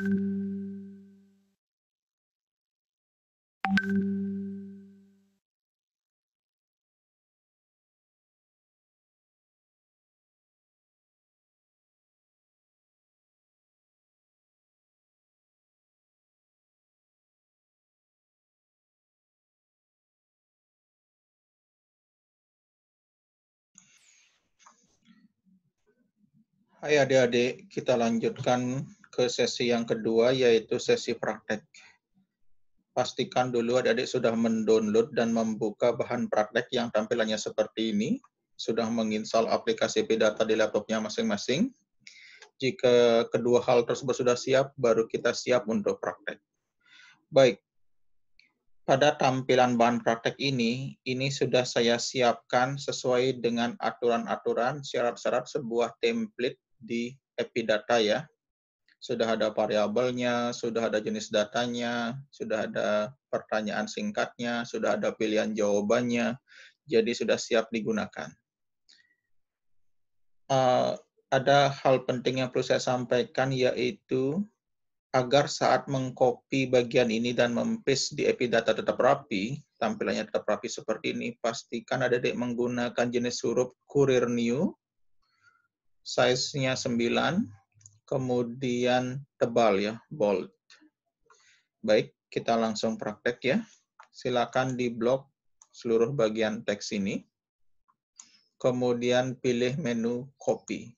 Hai adik-adik, kita lanjutkan ke sesi yang kedua, yaitu sesi praktek. Pastikan dulu adik-adik sudah mendownload dan membuka bahan praktek yang tampilannya seperti ini, sudah menginstal aplikasi Pidata di laptopnya masing-masing. Jika kedua hal tersebut sudah siap, baru kita siap untuk praktek. Baik, pada tampilan bahan praktek ini sudah saya siapkan sesuai dengan aturan-aturan, syarat-syarat sebuah template di Epidata ya. Sudah ada variabelnya, sudah ada jenis datanya, sudah ada pertanyaan singkatnya, sudah ada pilihan jawabannya, jadi sudah siap digunakan. Ada hal penting yang perlu saya sampaikan, yaitu agar saat mengcopy bagian ini dan mem-paste di Epidata tetap rapi, tampilannya tetap rapi seperti ini, pastikan adik-adik menggunakan jenis huruf Courier New, size-nya 9, kemudian tebal ya, bold. Baik, kita langsung praktek ya. Silakan diblok seluruh bagian teks ini. Kemudian pilih menu copy.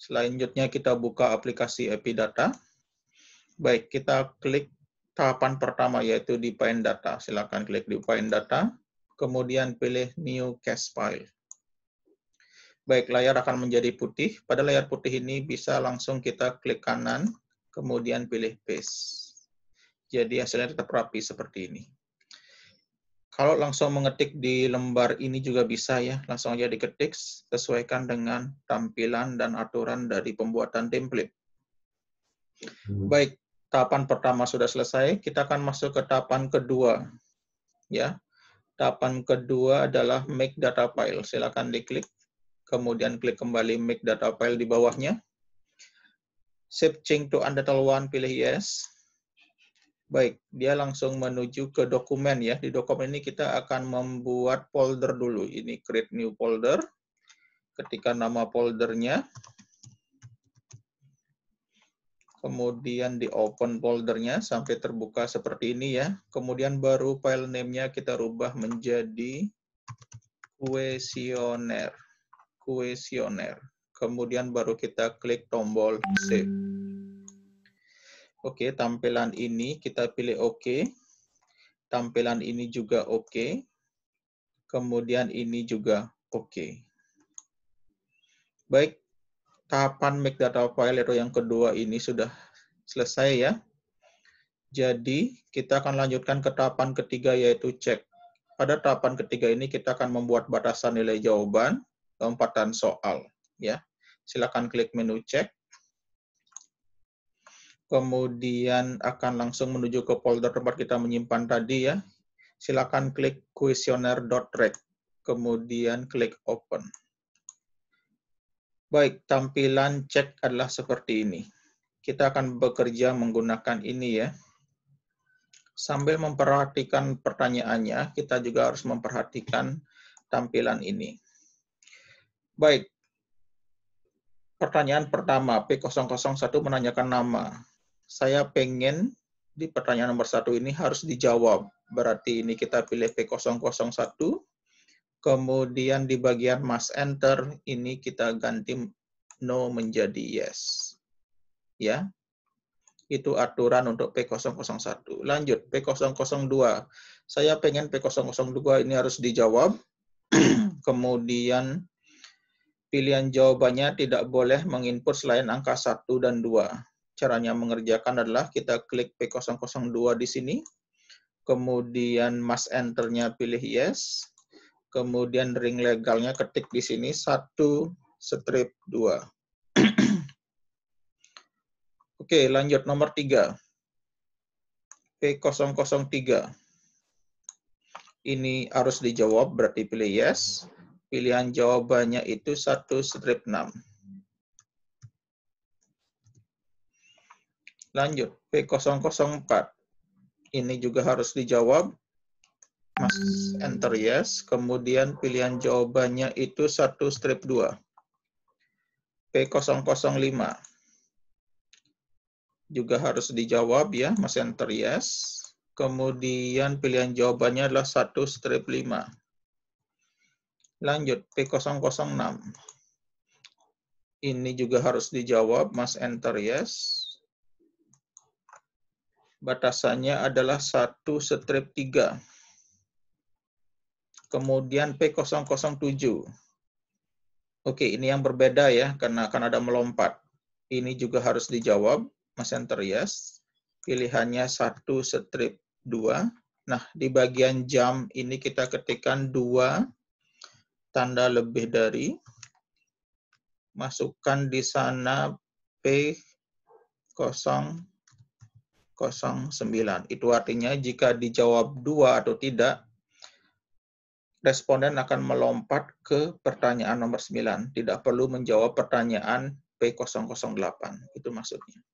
Selanjutnya kita buka aplikasi Epidata. Baik, kita klik tahapan pertama yaitu di Find Data. Silakan klik di Find Data, kemudian pilih New Cache File. Baik, layar akan menjadi putih. Pada layar putih ini bisa langsung kita klik kanan, kemudian pilih Paste. Jadi hasilnya tetap rapi seperti ini. Kalau langsung mengetik di lembar ini juga bisa ya, langsung aja diketik, sesuaikan dengan tampilan dan aturan dari pembuatan template. Baik, tahapan pertama sudah selesai, kita akan masuk ke tahapan kedua. Ya, tahapan kedua adalah make data file. Silakan diklik, kemudian klik kembali make data file di bawahnya. Save change to Untitled 1, pilih yes. Baik, dia langsung menuju ke dokumen ya. Di dokumen ini kita akan membuat folder dulu. Ini create new folder. Ketika nama foldernya, kemudian di open foldernya sampai terbuka seperti ini ya. Kemudian baru file name-nya kita rubah menjadi kuesioner. Kemudian baru kita klik tombol save. Oke, tampilan ini kita pilih OK. Tampilan ini juga OK. Kemudian ini juga OK. Baik, tahapan make data file itu yang kedua ini sudah selesai ya. Jadi, kita akan lanjutkan ke tahapan ketiga yaitu cek. Pada tahapan ketiga ini kita akan membuat batasan nilai jawaban, lompatan soal. Ya, silakan klik menu cek. Kemudian akan langsung menuju ke folder tempat kita menyimpan tadi ya. Silakan klik questionnaire.rec. Kemudian klik open. Baik, tampilan cek adalah seperti ini. Kita akan bekerja menggunakan ini ya. Sambil memperhatikan pertanyaannya, kita juga harus memperhatikan tampilan ini. Baik, pertanyaan pertama, P001 menanyakan nama. Saya pengen di pertanyaan nomor 1 ini harus dijawab. Berarti ini kita pilih P001. Kemudian di bagian mas enter, ini kita ganti no menjadi yes. Ya, itu aturan untuk P001. Lanjut, P002. Saya pengen P002 ini harus dijawab. Kemudian pilihan jawabannya tidak boleh menginput selain angka 1 dan 2. Caranya mengerjakan adalah kita klik P002 di sini, kemudian mas enter-nya pilih yes, kemudian ring legalnya ketik di sini 1/2. Oke, lanjut nomor 3. P003. Ini harus dijawab, berarti pilih yes. Pilihan jawabannya itu 1/6. Lanjut, P004. Ini juga harus dijawab. Mas enter yes. Kemudian pilihan jawabannya itu 1-2. P005. Juga harus dijawab ya, Mas enter yes. Kemudian pilihan jawabannya adalah 1-5. Lanjut, P006. Ini juga harus dijawab, Mas enter yes. Batasannya adalah 1-3. Kemudian P007. Oke, ini yang berbeda ya, karena akan ada melompat. Ini juga harus dijawab, Mas enter yes. Pilihannya 1-2. Nah, di bagian jam ini kita ketikkan 2 tanda lebih dari. Masukkan di sana P009. Itu artinya jika dijawab 2 atau tidak, responden akan melompat ke pertanyaan nomor 9. Tidak perlu menjawab pertanyaan P008. Itu maksudnya.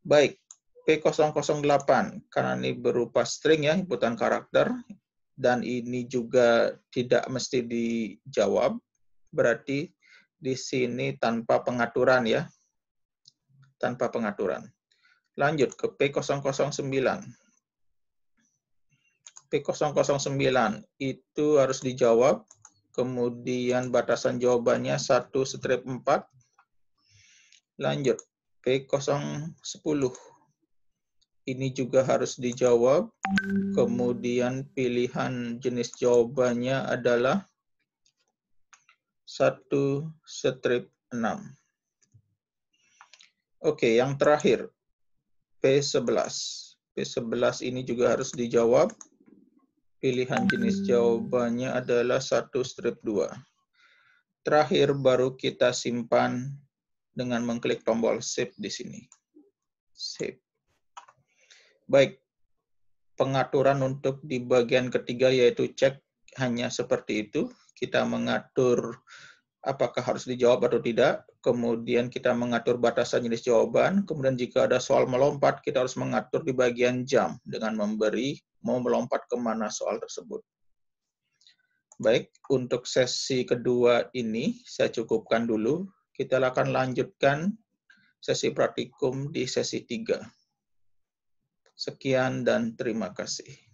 Baik, P008, karena ini berupa string ya, inputan karakter, dan ini juga tidak mesti dijawab, berarti di sini tanpa pengaturan ya. Tanpa pengaturan. Lanjut ke P009. P009 itu harus dijawab, kemudian batasan jawabannya 1-4. Lanjut, P010. Ini juga harus dijawab, kemudian pilihan jenis jawabannya adalah 1-6. Oke, yang terakhir, P11. P11 ini juga harus dijawab. Pilihan jenis jawabannya adalah 1-2. Terakhir baru kita simpan dengan mengklik tombol save di sini. Save. Baik, pengaturan untuk di bagian ketiga yaitu cek hanya seperti itu. Kita mengatur apakah harus dijawab atau tidak, kemudian kita mengatur batasan jenis jawaban, kemudian jika ada soal melompat, kita harus mengatur di bagian jam dengan memberi mau melompat kemana soal tersebut. Baik, untuk sesi kedua ini saya cukupkan dulu. Kita akan lanjutkan sesi praktikum di sesi 3. Sekian dan terima kasih.